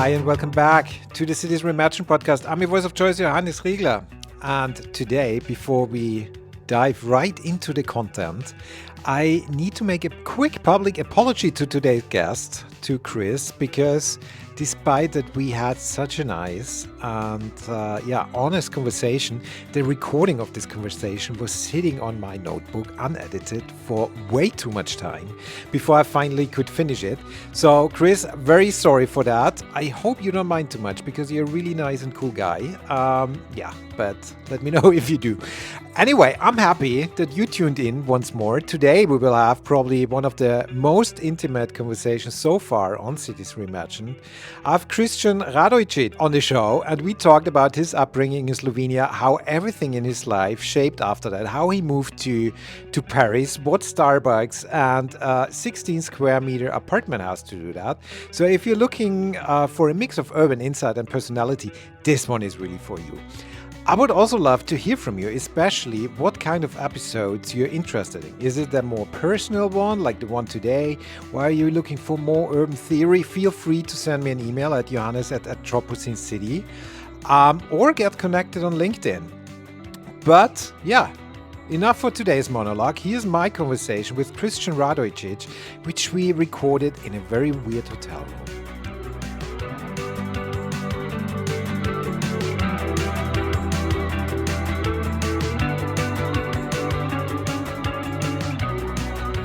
Hi, and welcome back to the Cities Reimagined podcast. I'm your voice of choice, Johannes Riegler. And today, before we dive right into the content, I need to make a quick public apology to today's guest, to Kris, because despite that we had such a nice and honest conversation, the recording of this conversation was sitting on my notebook unedited for way too much time before I finally could finish it. So Kris, very sorry for that. I hope you don't mind too much because you're a really nice and cool guy. But let me know if you do. Anyway, I'm happy that you tuned in once more. Today we will have probably one of the most intimate conversations so far on Cities Reimagined. I have Kristijan Radojcic on the show, and we talked about his upbringing in Slovenia, how everything in his life shaped after that, how he moved to Paris, what Starbucks and 16 square meter apartment house to do that. So if you're looking for a mix of urban insight and personality, this one is really for you. I would also love to hear from you, especially what kind of episodes you're interested in. Is it a more personal one, like the one today? Or are you looking for more urban theory? Feel free to send me an email at johannes@troposin.city or get connected on LinkedIn. But yeah, enough for today's monologue. Here's my conversation with Kristijan Radojcic, which we recorded in a very weird hotel room.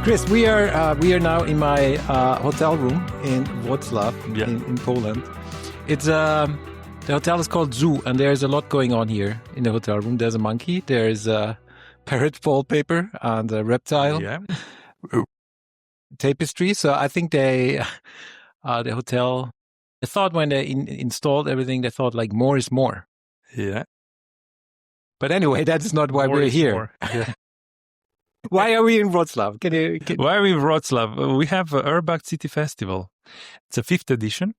Kris, we are now in my hotel room in Wroclaw, in Poland. It's the hotel is called Zoo, and there's a lot going on here in the hotel room. There's a monkey, there's a parrot wallpaper, and a reptile tapestry. So I think the hotel, they thought when they installed everything, they thought like more is more. Yeah. But anyway, that is not why we're here. Yeah. Why are we in Wroclaw? Why are we in Wroclaw? We have URBACT City Festival. It's a 5th edition,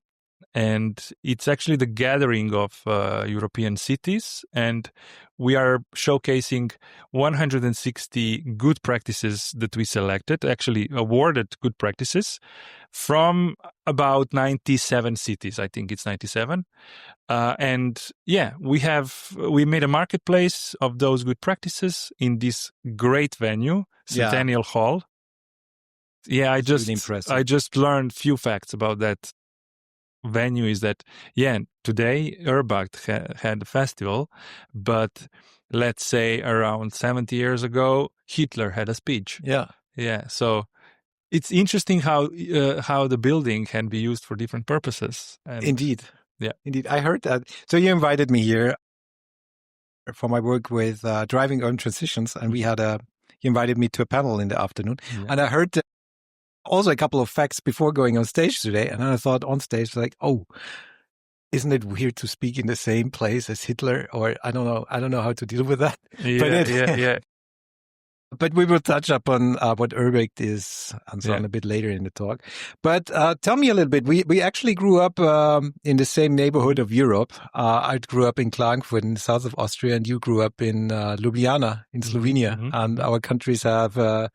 and it's actually the gathering of European cities, and we are showcasing 160 good practices that we selected, actually awarded good practices from about 97 cities. I think it's 97. We made a marketplace of those good practices in this great venue, Centennial Hall. Yeah, I just learned few facts about that venue. Is that today URBACT had a festival, but let's say around 70 years ago Hitler had a speech. So it's interesting how the building can be used for different purposes. Indeed, I heard that. So you invited me here for my work with driving urban transitions, and you invited me to a panel in the afternoon, and I heard also a couple of facts before going on stage today, and then I thought on stage like, oh, isn't it weird to speak in the same place as Hitler? Or I don't know how to deal with that. But we will touch upon what URBACT is and so on a bit later in the talk. But tell me a little bit. We actually grew up in the same neighborhood of Europe. I grew up in Klagenfurt in the south of Austria, and you grew up in Ljubljana in Slovenia. Mm-hmm. And our countries have a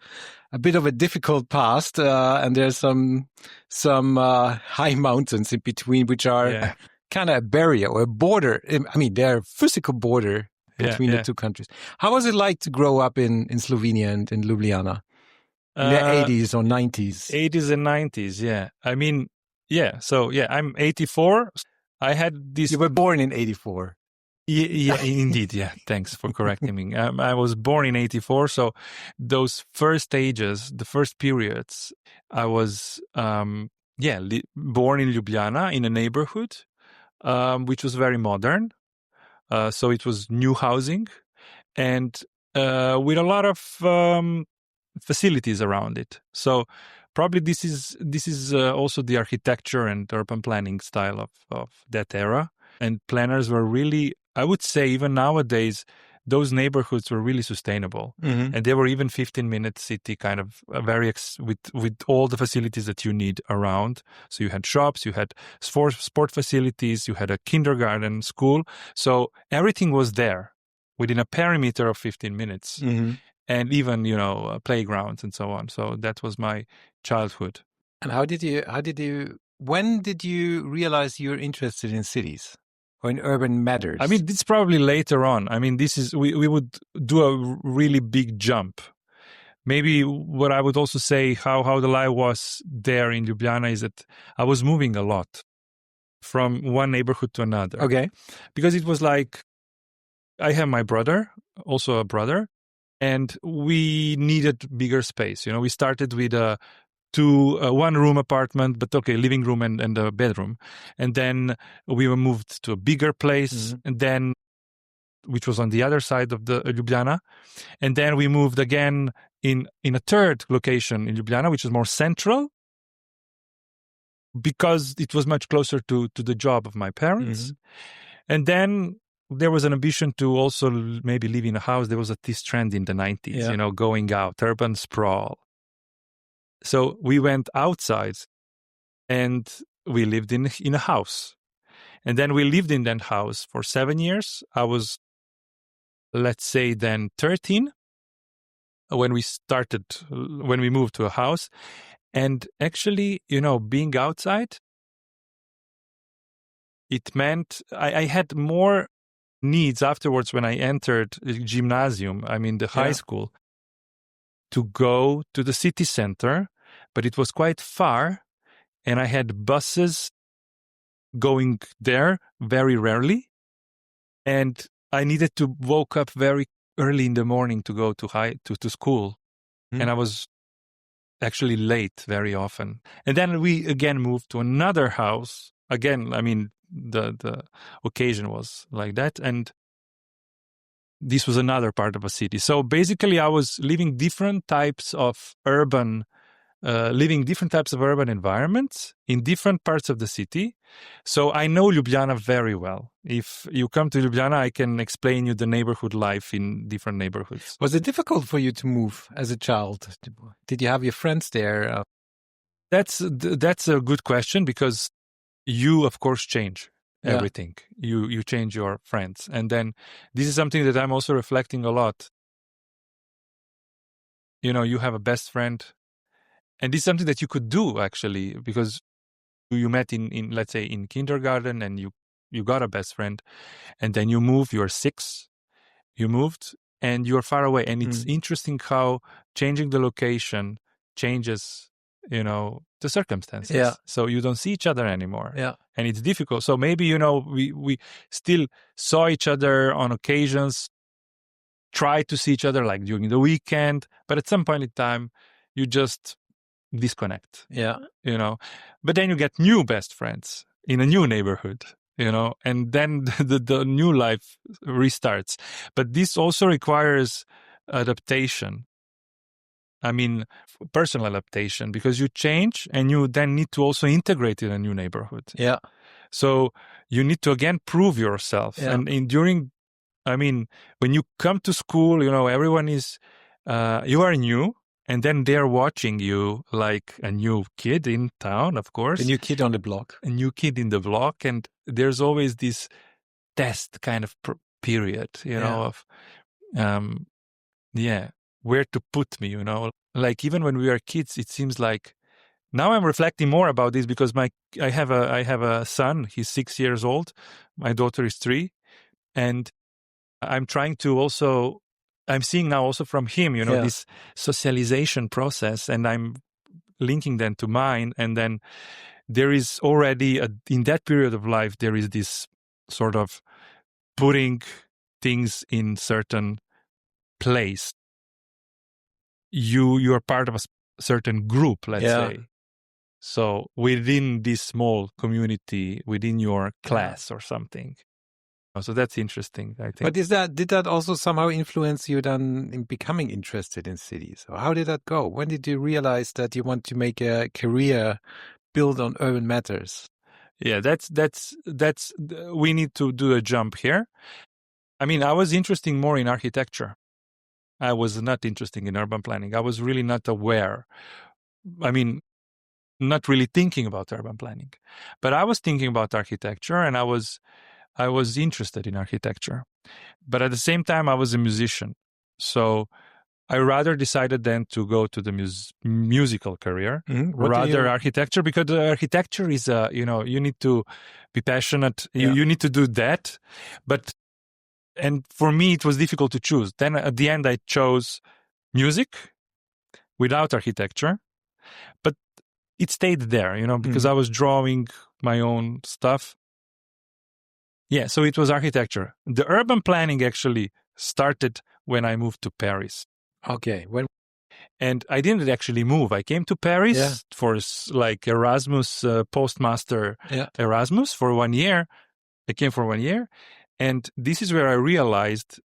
bit of a difficult past, and there's some high mountains in between, which are kind of a barrier or a border. I mean, they're a physical border between the two countries. How was it like to grow up in Slovenia and in Ljubljana in the 80s or 90s? 80s and 90s, yeah. I mean, So, I'm 84. I had this... You were born in 84. Yeah, indeed. Yeah, thanks for correcting me. I was born in 84. So those first stages, the first periods, I was, born in Ljubljana in a neighborhood, which was very modern. So it was new housing and with a lot of facilities around it. So probably this is also the architecture and urban planning style of that era. And planners were really, I would say even nowadays, those neighborhoods were really sustainable. Mm-hmm. And they were even 15-minute city kind of with all the facilities that you need around. So you had shops, you had sport facilities, you had a kindergarten, school. So everything was there within a perimeter of 15 minutes. Mm-hmm. And even, playgrounds and so on. So that was my childhood. And how did you when did you realize you're interested in cities or in urban matters? I mean, it's probably later on. I mean, this is we would do a really big jump. Maybe what I would also say how the life was there in Ljubljana is that I was moving a lot from one neighborhood to another. Okay. Because it was like, I have my brother, also a brother, and we needed bigger space. We started with a one-room apartment, but okay, living room and a bedroom. And then we were moved to a bigger place, and then which was on the other side of the Ljubljana. And then we moved again in a third location in Ljubljana, which is more central, because it was much closer to the job of my parents. And then there was an ambition to also maybe live in a house. There was this trend in the 90s, going out, urban sprawl. So we went outside and we lived in a house. And then we lived in that house for 7 years. I was, let's say, then 13 when we moved to a house. And actually, being outside, it meant I had more needs afterwards when I entered the gymnasium, the high school, to go to the city center, but it was quite far, and I had buses going there very rarely, and I needed to wake up very early in the morning to go to school, and I was actually late very often. And then we again moved to another house. Again, the occasion was like that, and this was another part of a city. So basically, I was living different types of urban environments in different parts of the city. So I know Ljubljana very well. If you come to Ljubljana, I can explain you the neighborhood life in different neighborhoods. Was it difficult for you to move as a child? Did you have your friends there? That's a good question, because you, of course, change everything. You change your friends. And then this is something that I'm also reflecting a lot. You have a best friend. And this is something that you could do, actually, because you met in let's say, in kindergarten, and you got a best friend. And then you move, you're 6, you moved, and you're far away. And it's interesting how changing the location changes, the circumstances. Yeah. So you don't see each other anymore. Yeah. And it's difficult. So maybe, we still saw each other on occasions, try to see each other like during the weekend, but at some point in time, you just disconnect. Yeah. But then you get new best friends in a new neighborhood, and then the new life restarts. But this also requires adaptation. Personal adaptation, because you change and you then need to also integrate in a new neighborhood. Yeah. So you need to again prove yourself. Yeah. And when you come to school, everyone is, you are new, and then they're watching you like a new kid in town, of course. A new kid on the block. A new kid in the block. And there's always this test kind of period, of, where to put me, Like even when we were kids, it seems like, now I'm reflecting more about this, because I have a son. He's 6 years old. My daughter is 3. And I'm trying to also, I'm seeing now also from him, this socialization process, and I'm linking them to mine. And then there is already, in that period of life, there is this sort of putting things in certain place. You are part of a certain group, let's say. So within this small community, within your class or something. So that's interesting, I think. But did that also somehow influence you then in becoming interested in cities? Or how did that go? When did you realize that you want to make a career built on urban matters? Yeah, that's we need to do a jump here. I was interested more in architecture. I was not interested in urban planning. I was really not aware. Not really thinking about urban planning. But I was thinking about architecture, and I was interested in architecture. But at the same time, I was a musician. So I rather decided then to go to the musical career rather architecture, because the architecture is, you need to be passionate. You need to do that. And for me, it was difficult to choose. Then at the end, I chose music without architecture, but it stayed there, because I was drawing my own stuff. Yeah, so it was architecture. The urban planning actually started when I moved to Paris. Okay. And I didn't actually move. I came to Paris for like Erasmus, postmaster Erasmus for 1 year. I came for 1 year. And this is where I realized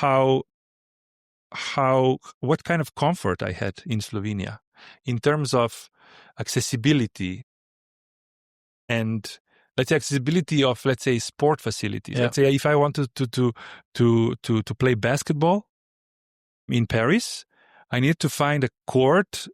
what kind of comfort I had in Slovenia in terms of accessibility and accessibility of, sport facilities. Let's say if I wanted to play basketball in Paris, I needed to find a court,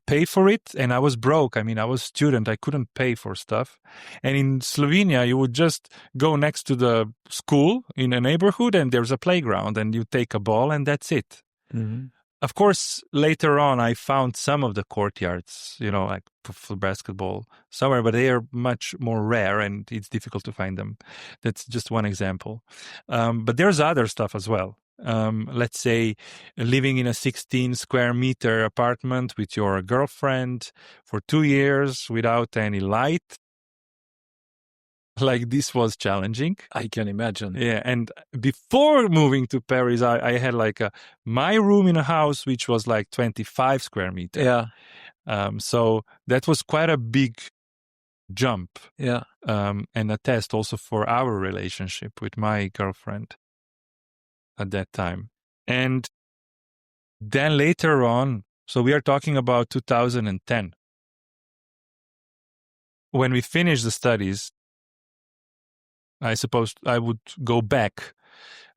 pay for it, and I was broke. I mean, I was a student. I couldn't pay for stuff. And in Slovenia, you would just go next to the school in a neighborhood, and there's a playground, and you take a ball, and that's it. Mm-hmm. Of course, later on, I found some of the courtyards, like for basketball somewhere, but they are much more rare, and it's difficult to find them. That's just one example. But there's other stuff as well. Let's say living in a 16 square meter apartment with your girlfriend for 2 years without any light. Like, this was challenging. I can imagine. Yeah. And before moving to Paris, I had my room in a house, which was 25 square meters. Yeah. So that was quite a big jump. Yeah. And a test also for our relationship with my girlfriend at that time. And then later on, so we are talking about 2010. When we finished the studies, I suppose I would go back.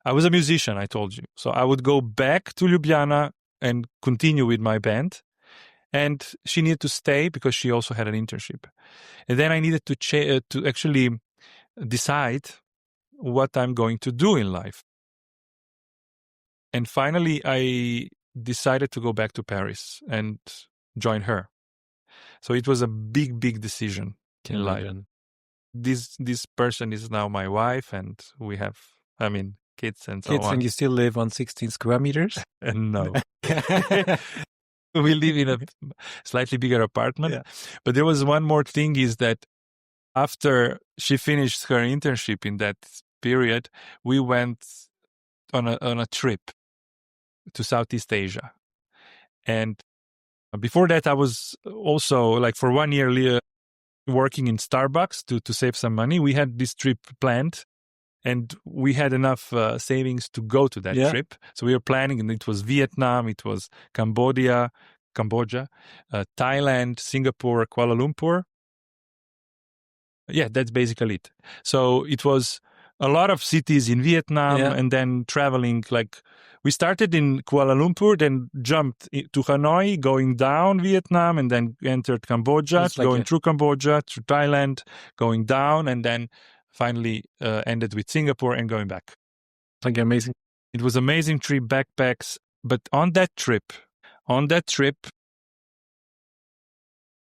I was a musician, I told you. So I would go back to Ljubljana and continue with my band. And she needed to stay because she also had an internship. And then I needed to actually decide what I'm going to do in life. And finally, I decided to go back to Paris and join her. So it was a big, big decision in life. This person is now my wife, and we have, kids and so on. And you still live on 16 square meters? No. We live in a slightly bigger apartment. Yeah. But there was one more thing, is that after she finished her internship in that period, we went on a trip to Southeast Asia. And before that, I was also for 1 year working in Starbucks to save some money. We had this trip planned, and we had enough savings to go to that trip. So we were planning, and it was Vietnam, it was Cambodia, Thailand, Singapore, Kuala Lumpur. Yeah, that's basically it. So it was a lot of cities in Vietnam, and then traveling. We started in Kuala Lumpur, then jumped to Hanoi, going down Vietnam, and then entered Cambodia, going through Cambodia, through Thailand, going down, and then finally ended with Singapore and going back. Amazing. It was amazing trip, backpacks. But on that trip,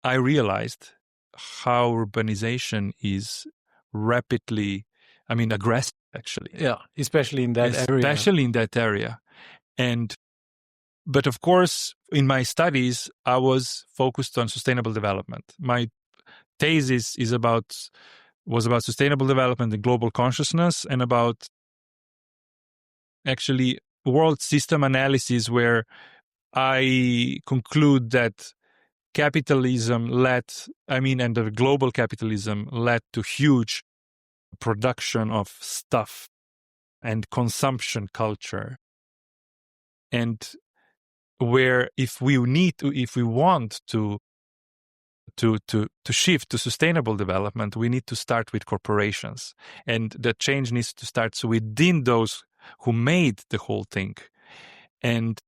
I realized how urbanization is rapidly, aggressive, actually. Yeah, especially in that area. But of course, in my studies, I was focused on sustainable development. My thesis was about sustainable development and global consciousness, and about actually world system analysis, where I conclude that capitalism and the global capitalism led to huge production of stuff and consumption culture. And where if we want to shift to sustainable development, we need to start with corporations. And the change needs to start within those who made the whole thing. And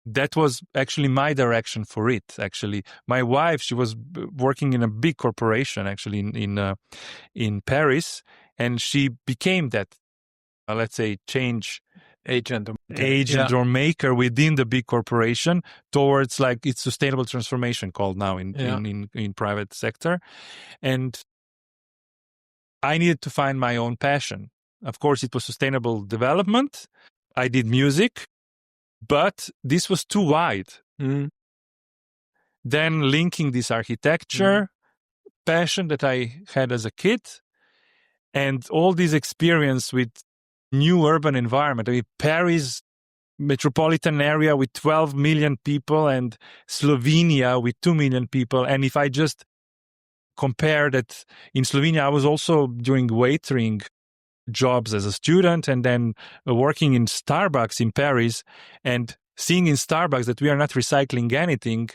that was actually my direction for it. Actually, my wife, she was working in a big corporation, actually in Paris, and she became that, let's say, change agent or maker within the big corporation towards like it's sustainable transformation called now in private sector. And I needed to find my own passion. Of course, it was sustainable development. I did music, but this was too wide. Then linking this architecture passion that I had as a kid and all this experience with new urban environment. I mean, Paris metropolitan area with 12 million people and Slovenia with 2 million people. And if I just compare that in Slovenia, I was also doing waitering jobs as a student and then working in Starbucks in Paris and seeing in Starbucks that we are not recycling anything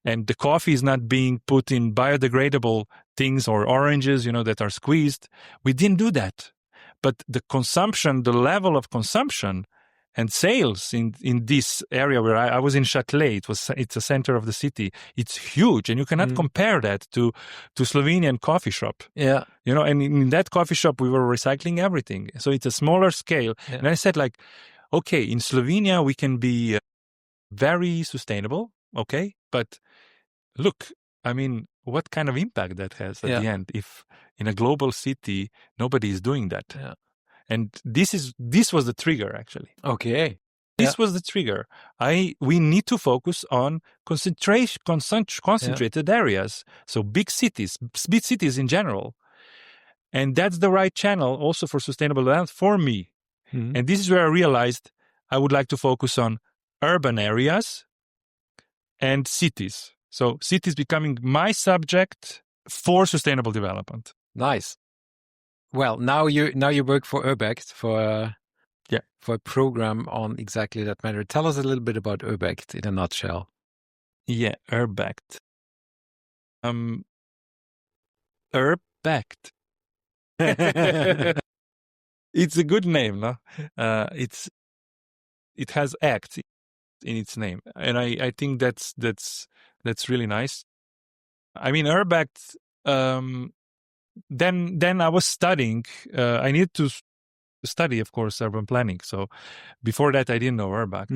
and the coffee is not being put in biodegradable things or oranges, that are squeezed. We didn't do that. But the consumption, the level of consumption and sales in this area where I was in Châtelet, it's a center of the city. It's huge, and you cannot compare that to Slovenian coffee shop. Yeah, and in that coffee shop we were recycling everything. So it's a smaller scale. Yeah. And I said, like, okay, in Slovenia we can be very sustainable, okay, but look, I mean, what kind of impact that has at the end if in a global city nobody is doing that? Yeah. And this was the trigger, actually. Okay. This was the trigger. We need to focus on concentrated areas. So big cities in general. And that's the right channel also for sustainable development for me. And this is where I realized I would like to focus on urban areas and cities. So cities becoming my subject for sustainable development. Nice. Well, now you work for URBACT for a program on exactly that matter. Tell us a little bit about URBACT in a nutshell. Yeah, URBACT. URBACT. It's a good name, no? It has act in its name, and I think that's really nice. I mean, URBACT. Then I was studying. I needed to study, of course, urban planning. So before that, I didn't know URBACT.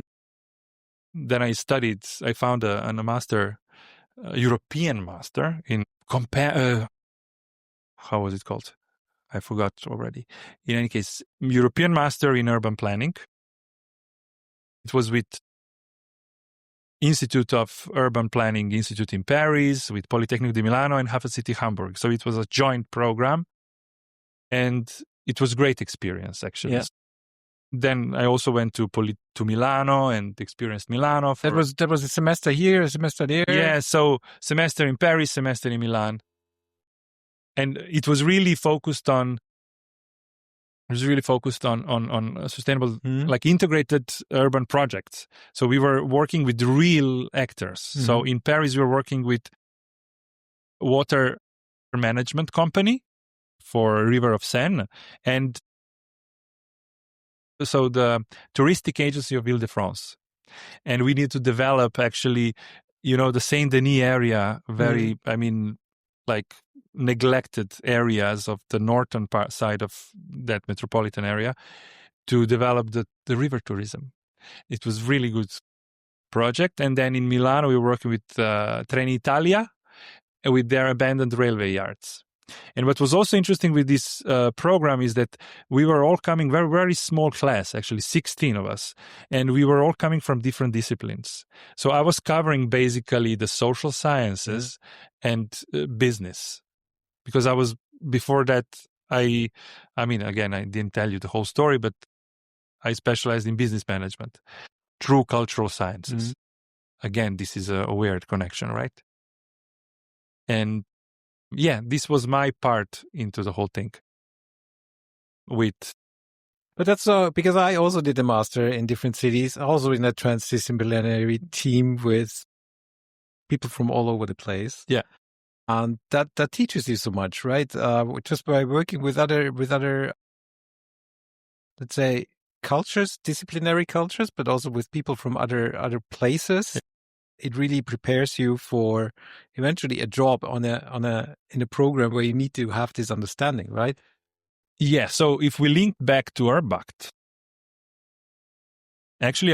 Then I studied. I found a master, European master in how was it called? I forgot already. In any case, European master in urban planning. It was with Institute of Urban Planning Institute in Paris, with Polytechnic di Milano and Hafen City Hamburg. So it was a joint program, and it was a great experience, actually. Yeah. Then I also went to Milano and experienced Milano. That was a semester here, a semester there? Yeah, so semester in Paris, semester in Milan. And it was really focused on sustainable, like integrated urban projects. So we were working with real actors. So in Paris, we were working with water management company for River of Seine, and so the touristic agency of Ile-de-France. And we need to develop actually, the Saint-Denis area, very, I mean, like neglected areas of the northern side of that metropolitan area to develop the river tourism. It was really good project. And then in Milano, we were working with Trenitalia with their abandoned railway yards. And what was also interesting with this program is that we were all coming, very, very small class, actually 16 of us, and we were all coming from different disciplines. So I was covering basically the social sciences and business, because I was, before that, I mean, again, I didn't tell you the whole story, but I specialized in business management through cultural sciences. Again, this is a weird connection, right? And yeah, this was my part into the whole thing. But that's so, because I also did a master in different cities, also in a transdisciplinary team with people from all over the place. Yeah. And that teaches you so much, right? Just by working with other, let's say, cultures, disciplinary cultures, but also with people from other places. Yeah. It really prepares you for eventually a job in a program where you need to have this understanding, right? Yeah. So if we link back to URBACT, Actually,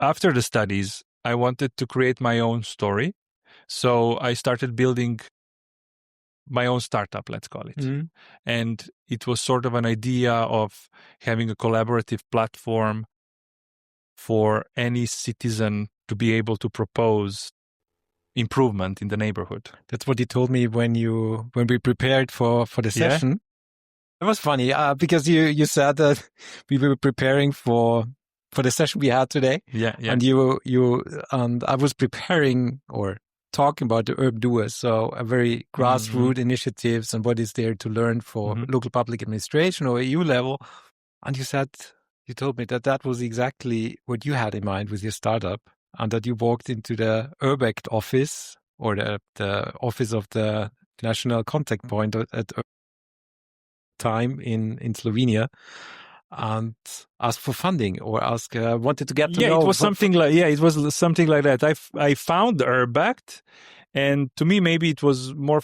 after the studies, I wanted to create my own story. So I started building my own startup, let's call it. Mm. And it was sort of an idea of having a collaborative platform for any citizen to be able to propose improvement in the neighborhood. That's what you told me when we prepared for the session. It was funny because you said that we were preparing for the session we had today. Yeah. And I was preparing or talking about the urban doers, so a very grassroots initiatives and what is there to learn for local public administration or EU level. And you told me that was exactly what you had in mind with your startup, and that you walked into the URBACT office or the office of the national contact point at time in Slovenia, and asked for funding or wanted to get to know. It was something like that. I found URBACT, and to me maybe it was more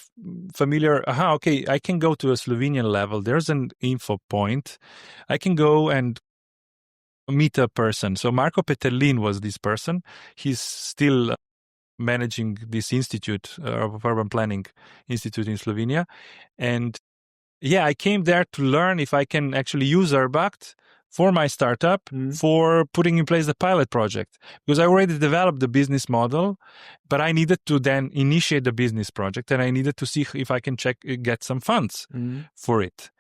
familiar. Okay, I can go to a Slovenian level. There's an info point. I can go and meet a person. So Marko Peterlin was this person. He's still managing this institute of urban planning institute in Slovenia, and I came there to learn if I can actually use URBACT for my startup for putting in place the pilot project, because I already developed the business model, but I needed to then initiate the business project, and I needed to see if I can get some funds for it.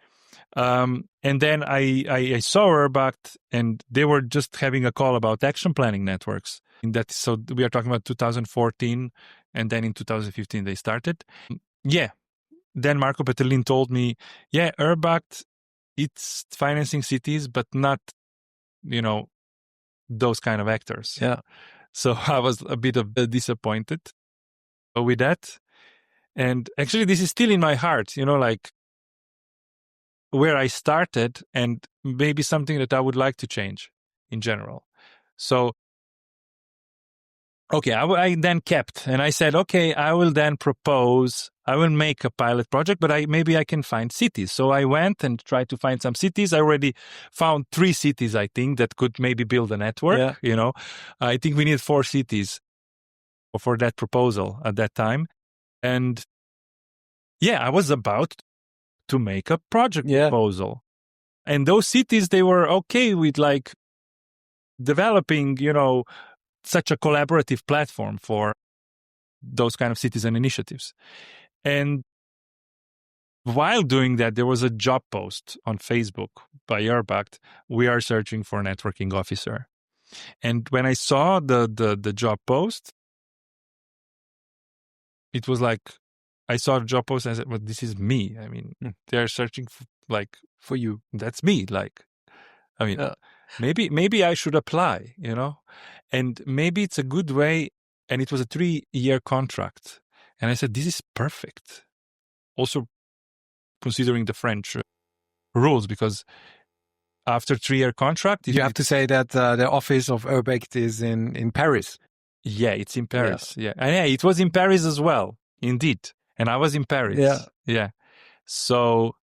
And then I saw URBACT, and they were just having a call about action planning networks. So we are talking about 2014, and then in 2015 they started. Then Marko Peterlin told me, URBACT, it's financing cities, but not, those kind of actors. Yeah. So I was a bit of disappointed with that. And actually, this is still in my heart, like where I started, and maybe something that I would like to change in general. So, okay, I then kept, and I said, okay, I will then propose, I will make a pilot project, but maybe I can find cities. So I went and tried to find some cities. I already found 3 cities, I think, that could maybe build a network. Yeah. I think we need 4 cities for that proposal at that time. And I was about to make a project proposal. And those cities, they were okay with like developing, such a collaborative platform for those kind of citizen initiatives. And while doing that, there was a job post on Facebook by URBACT. We are searching for a networking officer. And when I saw the job post, it was like, I saw a job post and I said, well, this is me. I mean, they're searching for you. That's me. Maybe I should apply, and maybe it's a good way. And it was a 3-year contract. And I said, this is perfect. Also considering the French rules, because after 3-year contract, you have to say that the office of URBACT is in Paris. Yeah, it's in Paris. Yeah. And it was in Paris as well, indeed. And I was in Paris. Yeah. So,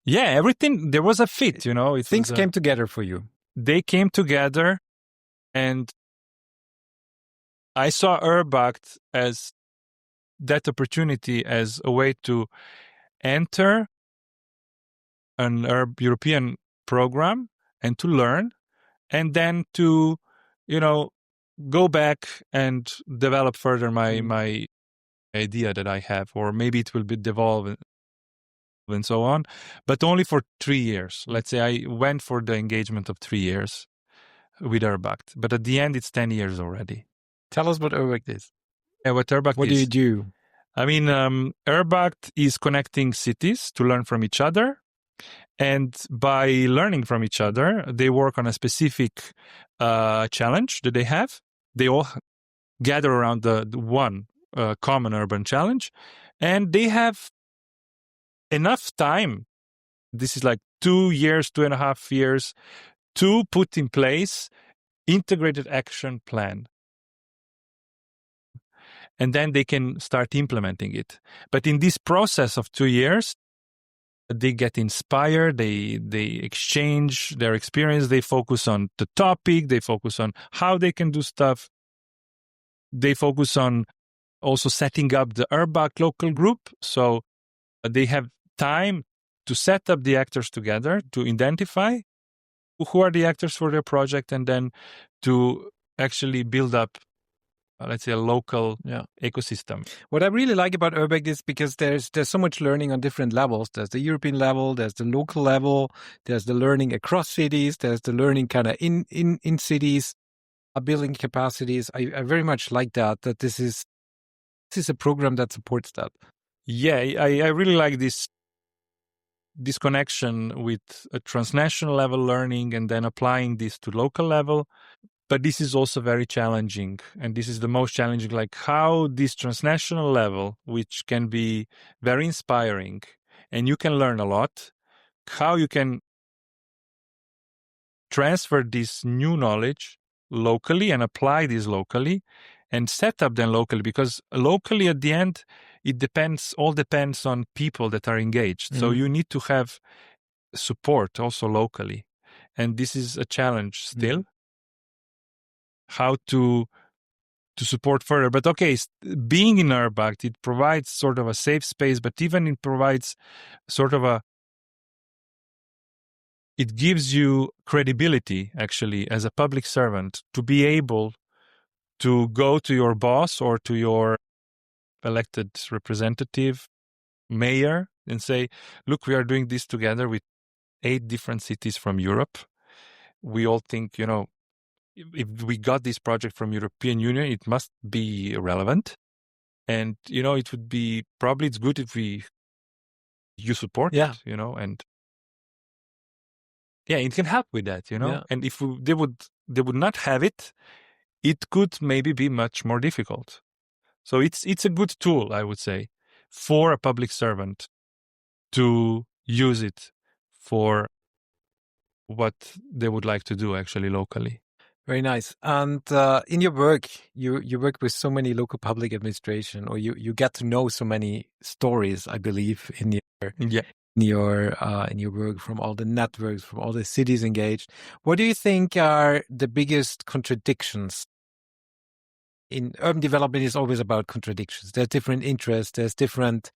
everything, there was a fit, Things came together for you. They came together, and I saw URBACT as that opportunity, as a way to enter an European program and to learn, and then to, go back and develop further my idea that I have, or maybe it will be devolved and so on, but only for 3 years. Let's say I went for the engagement of 3 years with URBACT, but at the end it's 10 years already. Tell us what URBACT is. What URBACT is. What do you do? I mean, URBACT is connecting cities to learn from each other. And by learning from each other, they work on a specific challenge that they have. They all gather around the one common urban challenge, and they have enough time. This is like 2 years, 2.5 years, to put in place integrated action plan. And then they can start implementing it. But in this process of 2 years, They get inspired, they exchange their experience, they focus on the topic, they focus on how they can do stuff. They focus on also setting up the URBACT local group. So they have time to set up the actors together, to identify who are the actors for their project, and then to actually build up, let's say, a local ecosystem. What I really like about URBACT is because there's so much learning on different levels. There's the European level, there's the local level, there's the learning across cities, there's the learning kind of in cities, building capacities. I very much like that this is a program that supports that. Yeah, I really like this connection with a transnational level learning and then applying this to local level. But this is also very challenging. And this is the most challenging, like how this transnational level, which can be very inspiring and you can learn a lot, how you can transfer this new knowledge locally and apply this locally and set up then locally, because locally at the end, all depends on people that are engaged. Mm-hmm. So you need to have support also locally. And this is a challenge still. Mm-hmm. How to support further. But okay, being in URBACT, it provides sort of a safe space, but even it provides sort of it gives you credibility, actually, as a public servant, to be able to go to your boss or to your elected representative, mayor, and say, look, we are doing this together with 8 different cities from Europe. We all think, if we got this project from European Union, it must be relevant. And, it would be, probably it's good if you support it, and it can help with that, And if they would not have it, it could maybe be much more difficult. So it's a good tool, I would say, for a public servant to use it for what they would like to do actually locally. Very nice. And in your work, you work with so many local public administration, or you get to know so many stories, I believe, in your work, from all the networks, from all the cities engaged. What do you think are the biggest contradictions? In urban development, is always about contradictions. There's different interests, there's different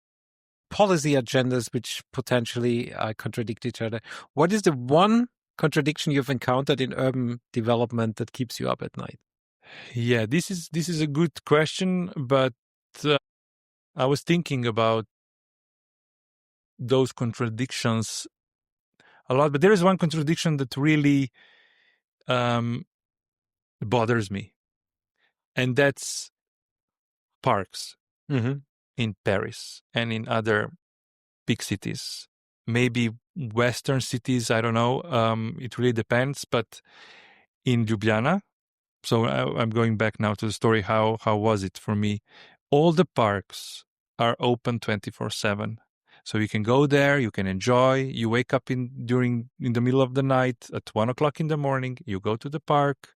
policy agendas which potentially contradict each other. What is the one contradiction you've encountered in urban development that keeps you up at night? Yeah, this is a good question, but I was thinking about those contradictions a lot. But there is one contradiction that really bothers me, and that's parks in Paris and in other big cities. Maybe Western cities, I don't know. It really depends. But in Ljubljana, so I'm going back now to the story. How was it for me? All the parks are open 24/7. So you can go there, you can enjoy. You wake up in the middle of the night at 1:00 in the morning. You go to the park,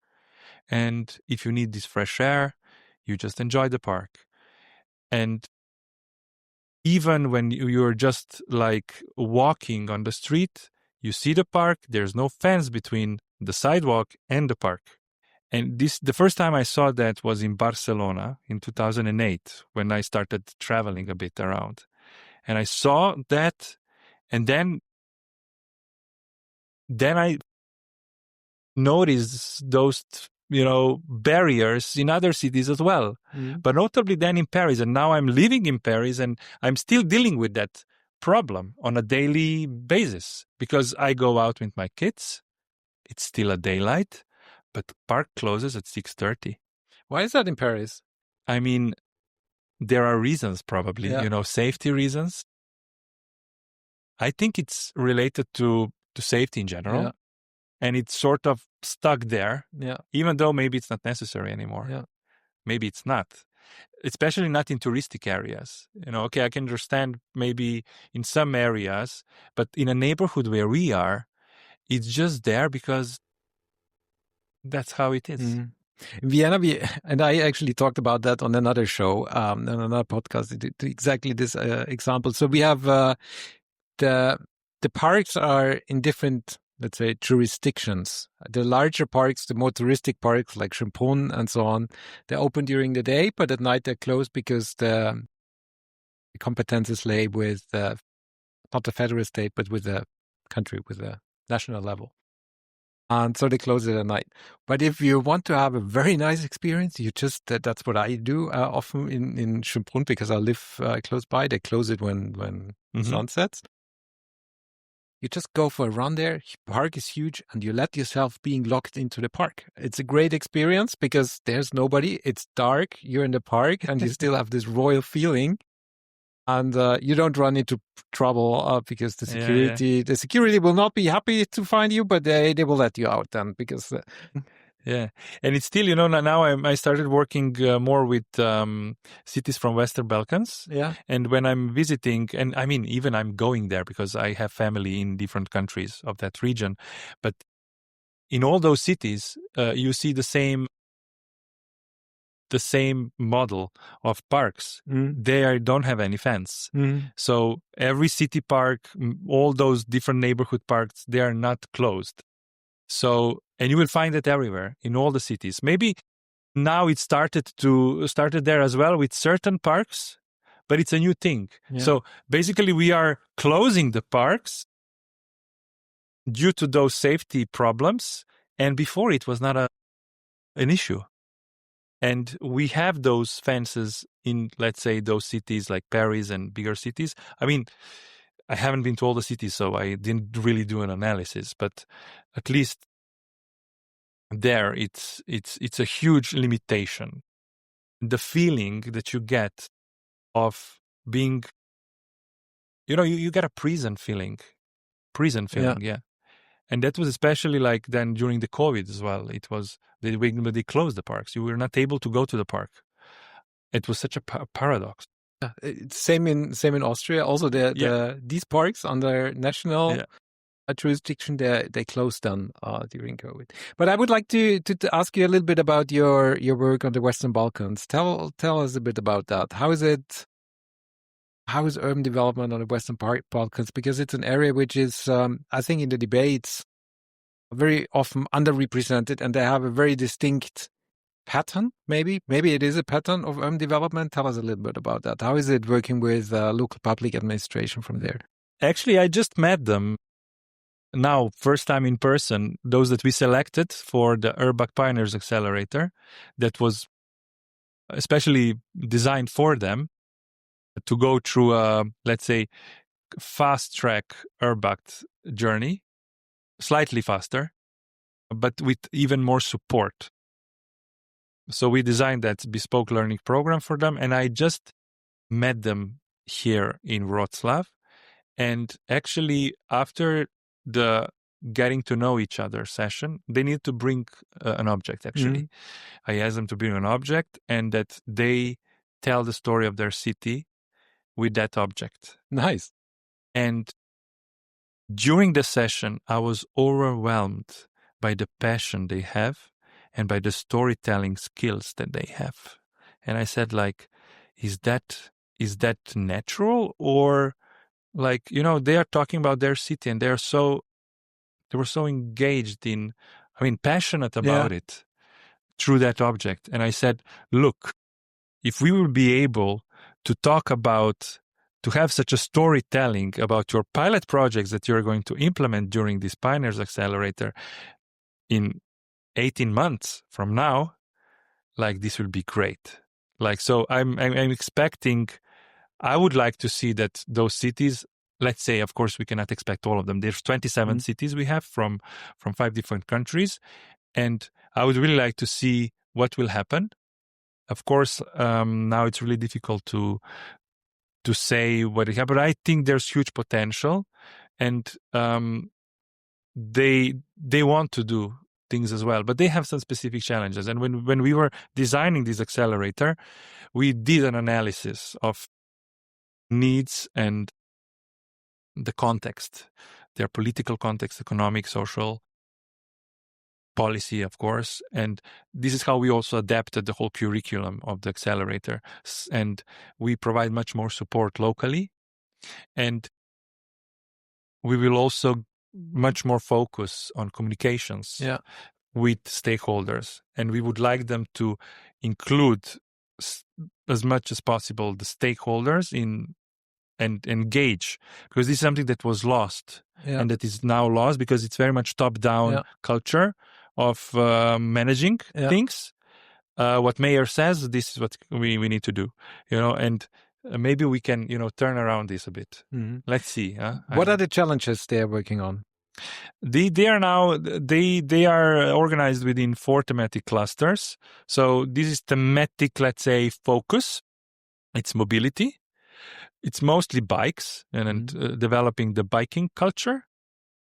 and if you need this fresh air, you just enjoy the park. And even when you're just like walking on the street, you see the park. There's no fence between the sidewalk and the park. And the first time I saw that was in Barcelona in 2008, when I started traveling a bit around. And I saw that, and then I noticed those, barriers in other cities as well. But notably then in Paris. And now I'm living in Paris, and I'm still dealing with that problem on a daily basis, because I go out with my kids. It's still a daylight, but the park closes at 6:30. Why is that in Paris? I mean, there are reasons, probably, safety reasons. I think it's related to safety in general. Yeah. And it's sort of stuck there, even though maybe it's not necessary anymore. Yeah. Maybe it's not, especially not in touristic areas. Okay, I can understand maybe in some areas, but in a neighborhood where we are, it's just there because that's how it is. In Vienna, and I actually talked about that on another show, on another podcast, exactly this example. So we have the parks are in different, let's say, jurisdictions. The larger parks, the more touristic parks like Schönbrunn and so on, they're open during the day, but at night they're closed because the competences lay with not the federal state, but with the country, with the national level. And so they close it at night. But if you want to have a very nice experience, you just, that's what I do often in Schönbrunn, because I live close by. They close it when the sun sets. You just go for a run there. The park is huge, and you let yourself being locked into the park. It's a great experience because there's nobody. It's dark. You're in the park, and you still have this royal feeling. And you don't run into trouble because the security will not be happy to find you, but they will let you out then because. Yeah, and it's still, now I started working more with cities from Western Balkans. Yeah. And when I'm visiting, and I mean, even I'm going there because I have family in different countries of that region. But in all those cities, you see the same model of parks. They don't have any fence. So every city park, all those different neighborhood parks, they are not closed. So, and you will find it everywhere in all the cities. Maybe now it started there as well with certain parks, but it's a new thing. Yeah. So basically we are closing the parks due to those safety problems. And before it was not an issue. And we have those fences in, let's say, those cities like Paris and bigger cities. I mean, I haven't been to all the cities, so I didn't really do an analysis. But at least there, it's a huge limitation. The feeling that you get of being, you get a prison feeling. Yeah. And that was especially like then during the COVID as well. It was they closed the parks. You were not able to go to the park. It was such a paradox. Yeah, it's same in Austria. Also, these parks under national jurisdiction they closed down during COVID. But I would like to ask you a little bit about your work on the Western Balkans. Tell us a bit about that. How is urban development on the Western Balkans? Because it's an area which is, I think, in the debates very often underrepresented, and they have a very distinct pattern. Maybe it is a pattern of urban development. Tell us a little bit about that. How is it working with local public administration from there? Actually, I just met them now, first time in person, those that we selected for the URBACT Pioneers Accelerator that was especially designed for them to go through a, let's say, fast-track URBACT journey, slightly faster, but with even more support. So we designed that bespoke learning program for them, and I just met them here in Wroclaw. And actually, after the getting to know each other session, they need to bring an object, actually. I asked them to bring an object and that they tell the story of their city with that object. Nice. And during the session, I was overwhelmed by the passion they have and by the storytelling skills that they have. And I said, like, is that natural? Or like, they are talking about their city and they were so engaged in, passionate about it through that object. And I said, look, if we will be able to talk about, to have such a storytelling about your pilot projects that you're going to implement during this Pioneers Accelerator in 18 months from now, like, this will be great. Like, so I'm expecting, I would like to see that those cities, let's say, of course, we cannot expect all of them. There's 27 cities we have from 5 different countries. And I would really like to see what will happen. Of course, now it's really difficult to say what it happened. But I think there's huge potential. And they want to do things as well, but they have some specific challenges. And when we were designing this accelerator, we did an analysis of needs and the context, their political context, economic, social, policy, of course. And this is how we also adapted the whole curriculum of the accelerator. And we provide much more support locally. And we will also much more focus on communications with stakeholders, and we would like them to include as much as possible the stakeholders in and engage, because this is something that was lost and that is now lost because it's very much top-down culture of managing things. What mayor says, this is what we need to do, and maybe we can, turn around this a bit. Mm-hmm. Let's see. What are the challenges they are working on? They are organized within 4 thematic clusters. So this is thematic, let's say, focus. It's mobility. It's mostly bikes and developing the biking culture.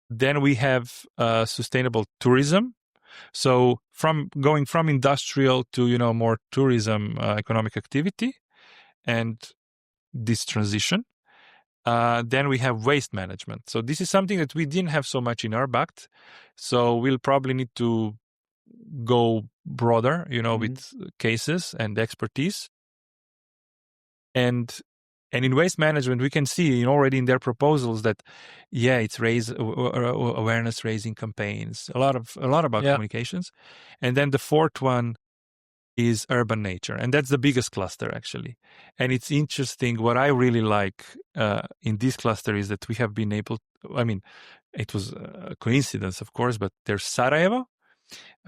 Then we have sustainable tourism. So going from industrial to, more tourism, economic activity, and this transition. Then we have waste management. So this is something that we didn't have so much in URBACT. So we'll probably need to go broader, with cases and expertise. And in waste management, we can see already in their proposals that, it's awareness raising campaigns, a lot about communications. And then the 4th one is urban nature. And that's the biggest cluster, actually. And it's interesting. What I really like in this cluster is that we have been able, it was a coincidence, of course, but there's Sarajevo.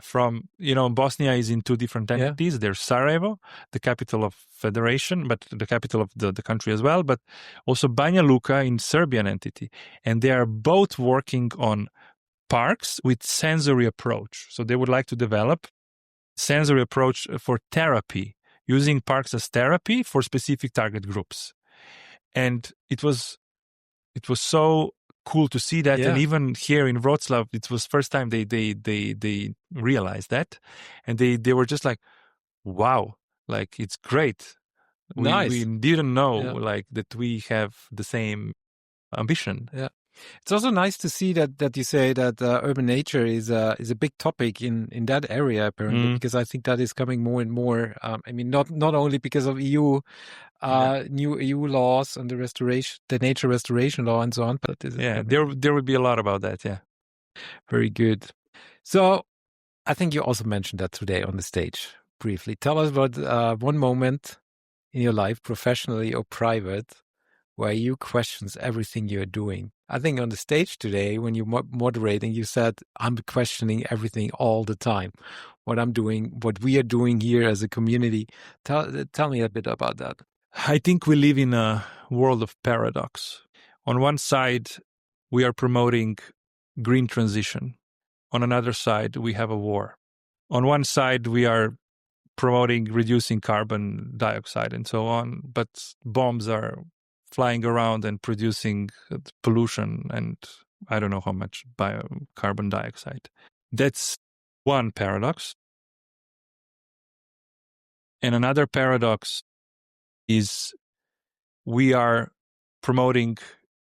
From, Bosnia is in 2 different entities. Yeah. There's Sarajevo, the capital of federation, but the capital of the country as well, but also Banja Luka in Serbian entity. And they are both working on parks with sensory approach. So they would like to develop sensory approach for therapy, using parks as therapy for specific target groups. And it was so cool to see that. And even here in Wroclaw, it was first time they realized that, and they were just like, wow, like it's great. Nice. We didn't know like that we have the same ambition. Yeah. It's also nice to see that you say that urban nature is a big topic in that area, apparently, because I think that is coming more and more. Not only because of new EU laws and the nature restoration law and so on, but there would be a lot about that. Yeah, very good. So I think you also mentioned that today on the stage briefly. Tell us about one moment in your life, professionally or private, where you questions everything you're doing. I think on the stage today, when you're moderating, you said, I'm questioning everything all the time. What I'm doing, what we are doing here as a community. Tell me a bit about that. I think we live in a world of paradox. On one side, we are promoting green transition. On another side, we have a war. On one side, we are promoting reducing carbon dioxide and so on, but bombs are flying around and producing pollution and I don't know how much carbon dioxide. That's one paradox. And another paradox is we are promoting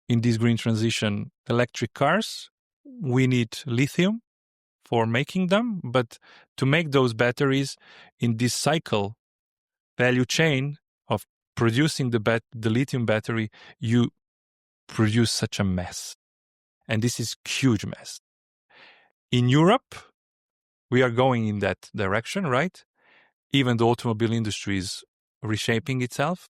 in this green transition electric cars. We need lithium for making them, but to make those batteries in this cycle value chain of producing the lithium battery, you produce such a mess. And this is huge mess. In Europe, we are going in that direction, right? Even the automobile industry is reshaping itself.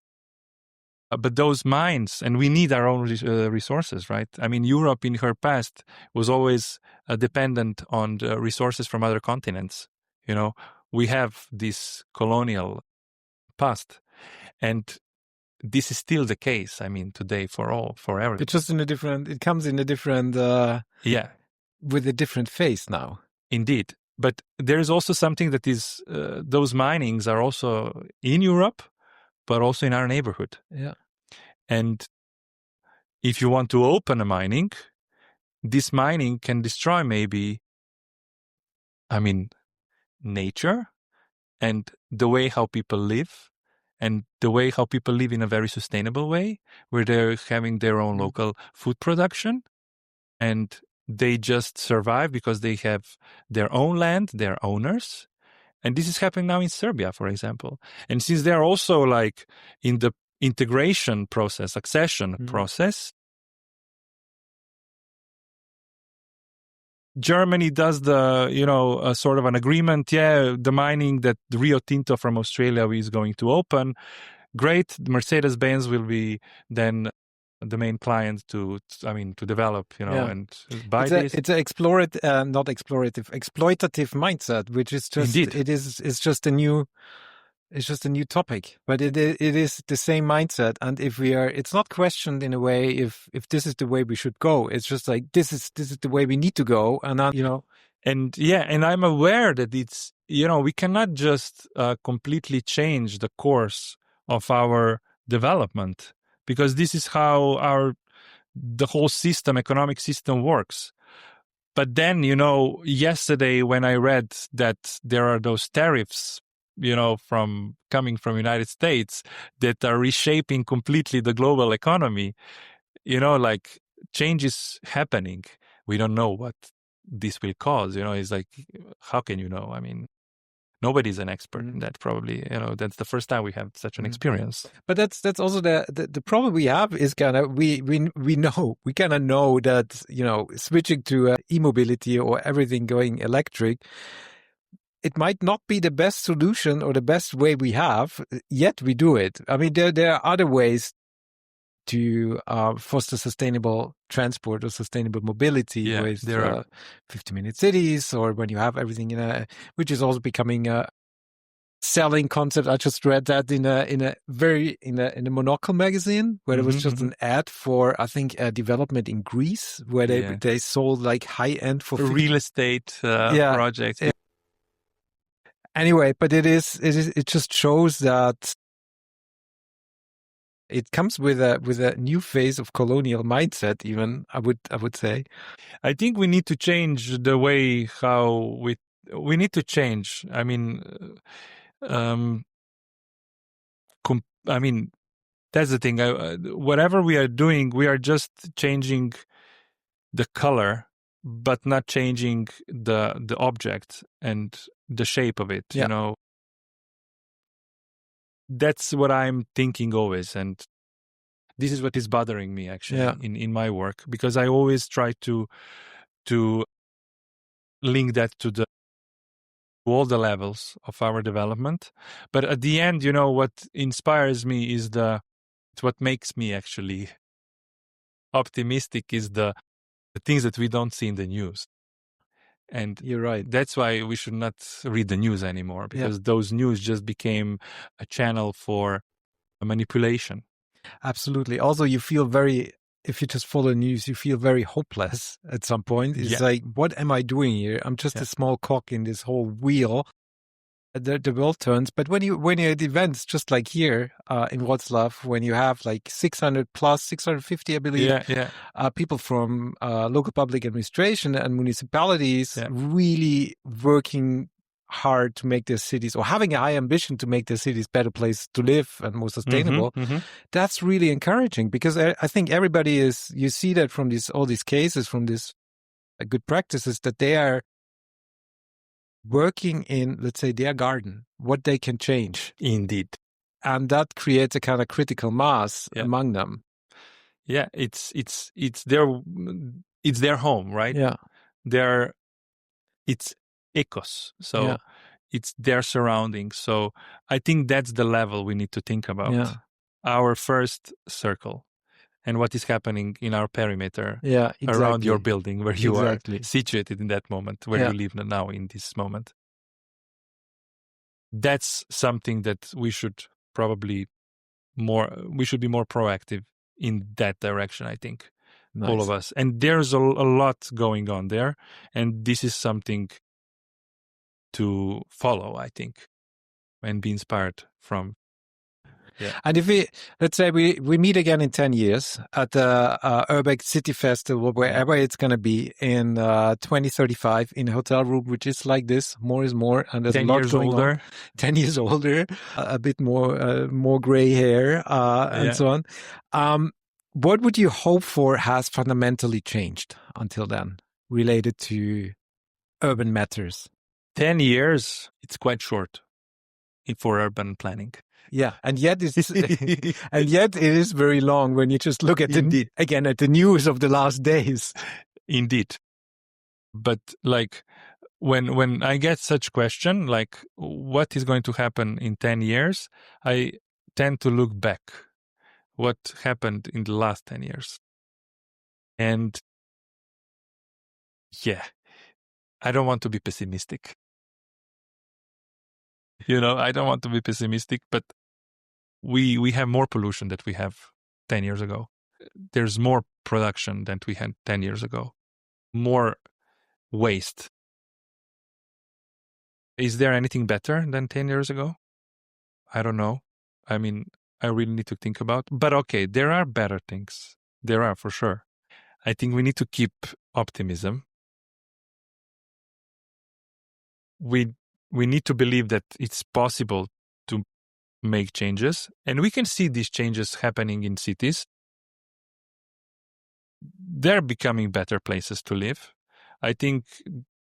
But those mines, and we need our own resources, right? I mean, Europe in her past was always dependent on the resources from other continents. We have this colonial past. And this is still the case, today for everything. But just it comes in a different, with a different face now. Indeed. But there is also something that is, those minings are also in Europe, but also in our neighborhood. Yeah. And if you want to open a mining, this mining can destroy maybe, nature and the way how people live and the way how people live in a very sustainable way, where they're having their own local food production and they just survive because they have their own land, their owners. And this is happening now in Serbia, for example. And since they're also like in the integration process, accession process, Germany does the, sort of an agreement. Yeah, the mining that Rio Tinto from Australia is going to open. Great. Mercedes-Benz will be then the main client to develop, and buy this. It's an not explorative, exploitative mindset, which is just, Indeed. It's just a new topic, but it is the same mindset. And it's not questioned in a way if this is the way we should go. It's just like, this is the way we need to go. And and I'm aware that it's, we cannot just completely change the course of our development, because this is how the whole economic system works. But then, yesterday when I read that there are those tariffs, coming from United States that are reshaping completely the global economy, like change is happening. We don't know what this will cause, it's like, how can you know? I mean, nobody's an expert in that, probably. That's the first time we have such an experience. But that's also the problem we have is kind of we kind of know that switching to e-mobility or everything going electric, it might not be the best solution or the best way we have, yet we do it. I mean, there are other ways to foster sustainable transport or sustainable mobility with 50-minute cities, or when you have everything which is also becoming a selling concept. I just read that in a Monocle magazine where there was just an ad for, I think, a development in Greece where they sold like high end for real estate projects. Yeah. Anyway, but it just shows that it comes with a new phase of colonial mindset. Even I would say. I think we need to change the way how we need to change. I mean, that's the thing. Whatever we are doing, we are just changing the color, but not changing the object and the shape of it. That's what I'm thinking always, and this is what is bothering me actually in my work, because I always try to link that to all the levels of our development. But at the end, what inspires me is what makes me actually optimistic is the things that we don't see in the news. And you're right. That's why we should not read the news anymore, because those news just became a channel for manipulation. Absolutely. Also, you feel if you just follow news, you feel very hopeless at some point. It's like, what am I doing here? I'm just a small cog in this whole wheel. The world turns. But when you're at events, just like here in Wroclaw, when you have like 650, I believe, people from local public administration and municipalities really working hard to make their cities, or having a high ambition to make their cities better place to live and more sustainable, that's really encouraging, because I think everybody you see that from all these cases, from these good practices, that they are working in, let's say, their garden, what they can change. Indeed. And that creates a kind of critical mass among them. Yeah, it's their home, right? Yeah. It's ecos. So it's their surroundings. So I think that's the level we need to think about. Yeah. Our first circle and what is happening in our perimeter around your building where you are situated in that moment, where you live now in this moment. That's something that we should be more proactive in that direction, I think. Nice. All of us. And there's a lot going on there. And this is something to follow, I think, and be inspired from. Yeah. And if let's say we meet again in 10 years at the URBACT City Festival, wherever it's going to be in 2035, in a hotel room, which is like this, more is more, and there's 10 a lot years going older. on. 10 years older, a bit more gray hair, and so on. What would you hope for has fundamentally changed until then, related to urban matters? 10 years, it's quite short for urban planning. Yeah, and yet it is very long when you just look at the news of the last days. Indeed. But like when I get such question, like what is going to happen in 10 years, I tend to look back what happened in the last 10 years. And yeah, I don't want to be pessimistic. I don't want to be pessimistic, but we have more pollution than we have 10 years ago. There's more production than we had 10 years ago. More waste. Is there anything better than 10 years ago? I don't know. I mean, I really need to think about. But okay, there are better things. There are, for sure. I think we need to keep optimism. We need to believe that it's possible to make changes. And we can see these changes happening in cities. They're becoming better places to live. I think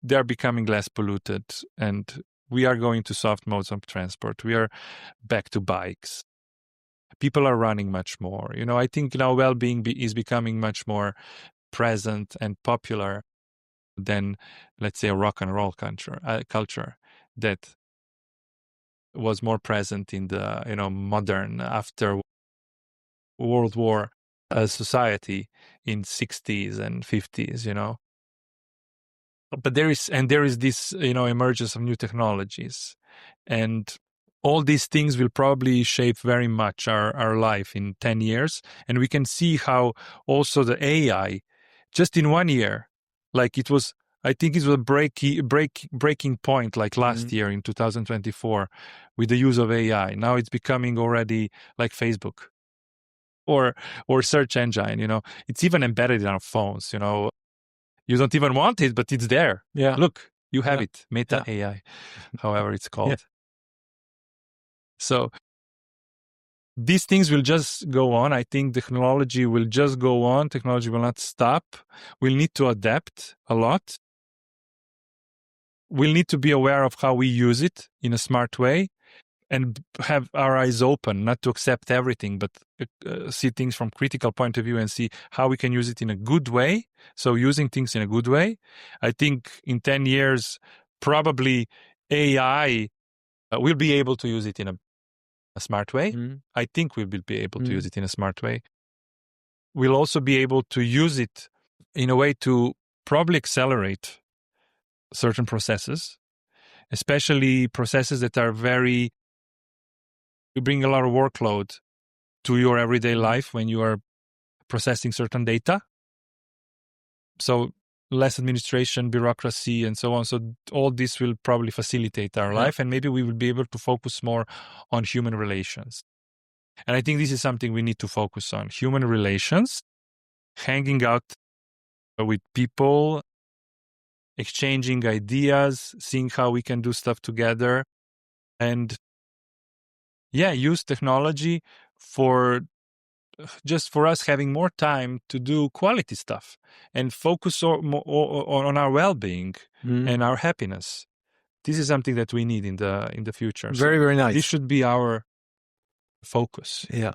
they're becoming less polluted, and we are going to soft modes of transport. We are back to bikes. People are running much more. I think now well-being is becoming much more present and popular than, let's say, a rock and roll culture that was more present in the modern after World War society in 60s and 50s. But there is this emergence of new technologies, and all these things will probably shape very much our life in 10 years. And we can see how also the AI, just in 1 year, like I think it was a breaking point, like last year in 2024 with the use of AI. Now it's becoming already like Facebook or search engine, it's even embedded in our phones, You don't even want it, but it's there. Yeah. Look, you have it. Meta AI, however it's called. Yeah. So these things will just go on. I think technology will just go on. Technology will not stop. We'll need to adapt a lot. We'll need to be aware of how we use it in a smart way and have our eyes open, not to accept everything, but see things from critical point of view and see how we can use it in a good way. So using things in a good way. I think in 10 years, probably AI will be able to use it in a smart way. I think we will be able to use it in a smart way. We'll also be able to use it in a way to probably accelerate certain processes, especially processes that are you bring a lot of workload to your everyday life when you are processing certain data. So less administration, bureaucracy, and so on. So all this will probably facilitate our life, and maybe we will be able to focus more on human relations. And I think this is something we need to focus on. Human relations, hanging out with people, exchanging ideas, seeing how we can do stuff together, and use technology for us having more time to do quality stuff and focus on our well-being and our happiness. This is something that we need in the future. Very, very nice. This should be our focus. Yeah.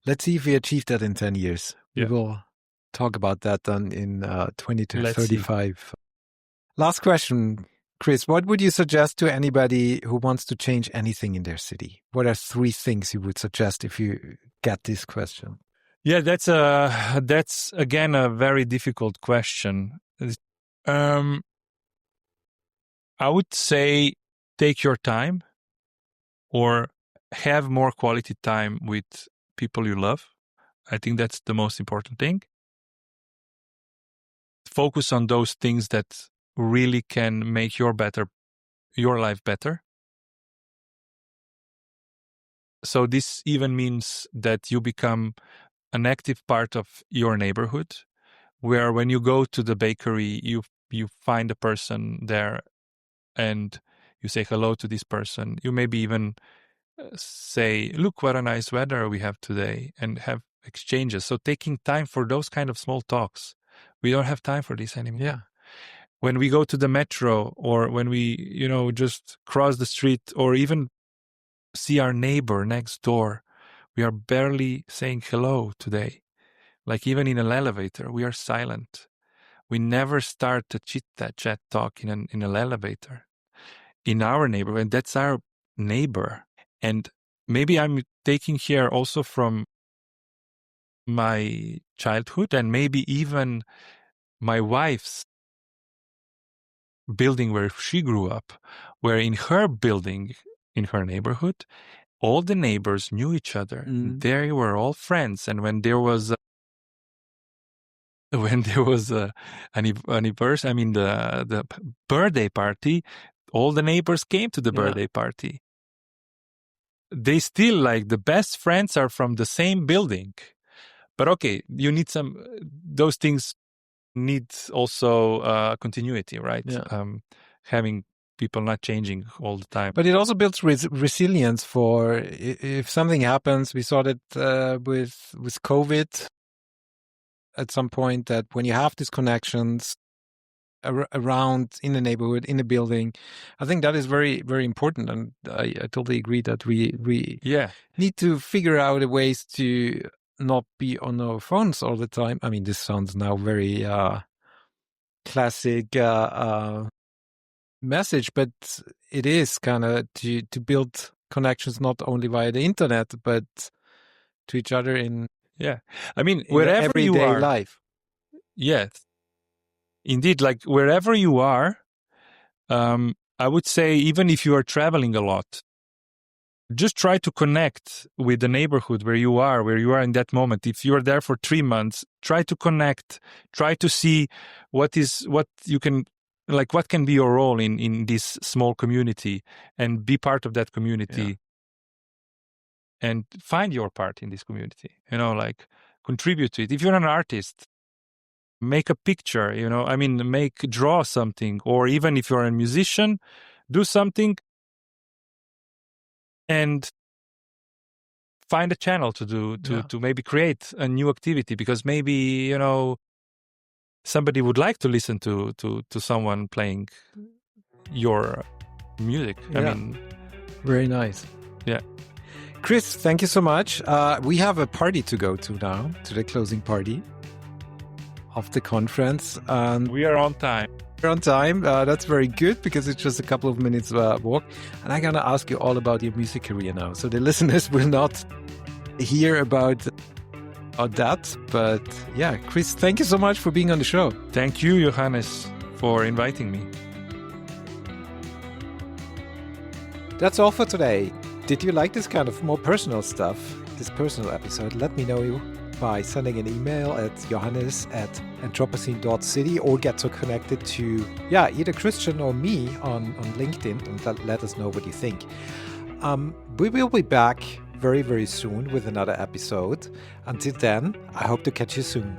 Let's see if we achieve that in 10 years. We will talk about that then in 20 to 35. Last question, Kris. What would you suggest to anybody who wants to change anything in their city? What are 3 things you would suggest if you get this question? Yeah, that's again a very difficult question. I would say take your time, or have more quality time with people you love. I think that's the most important thing. Focus on those things that really can make your life better. So this even means that you become an active part of your neighborhood, where when you go to the bakery, you find a person there and you say hello to this person. You maybe even say, look, what a nice weather we have today, and have exchanges. So taking time for those kind of small talks. We don't have time for this anymore. Yeah. When we go to the metro, or when we, just cross the street, or even see our neighbor next door, we are barely saying hello today. Like even in an elevator, we are silent. We never start a chat talk in an elevator in our neighborhood. That's our neighbor. And maybe I'm taking here also from my childhood and maybe even my wife's building where she grew up, where in her building, in her neighborhood, all the neighbors knew each other. They were all friends. And when there was anniversary, I mean the birthday party, all the neighbors came to the birthday party. They still, like, the best friends are from the same building. But okay, you need those things need also continuity, right? Having people not changing all the time. But it also builds resilience for if something happens. We saw that with COVID at some point, that when you have these connections around in the neighborhood, in the building, I think that is very, very important. And I totally agree that we need to figure out ways to not be on our phones all the time. I mean, this sounds now very classic message, but it is kind of to build connections not only via the internet, but to each other in I mean, wherever everyday you are, life. Yes, indeed. Like wherever you are, I would say even if you are traveling a lot, just try to connect with the neighborhood where you are in that moment. If you are there for 3 months, try to connect, try to see what you can, like, what can be your role in this small community, and be part of that community and find your part in this community, like contribute to it. If you're an artist, make a picture, I mean, draw something, or even if you're a musician, do something and find a channel to maybe create a new activity, because maybe, somebody would like to listen to someone playing your music. I mean, very nice. Yeah. Kris, thank you so much. We have a party to go to now, to the closing party of the conference. We are on time. We're on time. That's very good, because it's just a couple of minutes walk. And I'm going to ask you all about your music career now. So the listeners will not hear about that. But yeah, Kris, thank you so much for being on the show. Thank you, Johannes, for inviting me. That's all for today. Did you like this kind of more personal stuff, this personal episode? Let me know by sending an email at johannes@anthropocene.city, or get so connected to either Kristijan or me on LinkedIn, and let us know what you think. We will be back very, very soon with another episode. Until then, I hope to catch you soon.